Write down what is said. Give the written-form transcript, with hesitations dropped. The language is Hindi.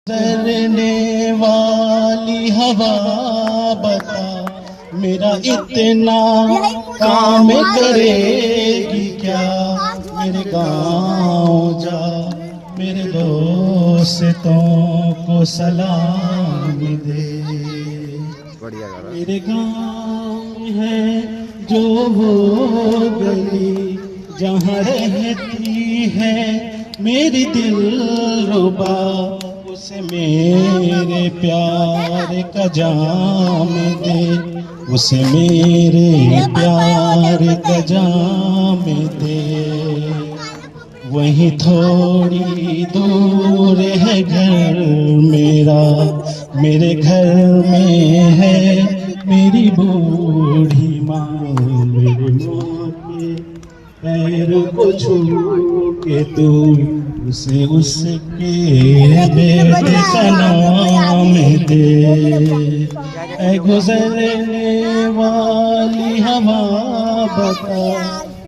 गुजरने वाली हवा बता मेरा इतना काम करेगी क्या। मेरे गाँव जा मेरे दोस्तों को सलाम दे। मेरे गाँव है जो वो गली जहाँ रहती है मेरी दिलरुबा, उसे मेरे प्यार का जाम दे, उसे मेरे प्यार का जाम दे। वहीं थोड़ी दूर है घर मेरा, मेरे घर में है मेरी बूढ़ी माँ। मेरे माँ के पैर को छू के तू उसे उसके बेटे का नाम दे। ऐ गुजरने वाली हवा बता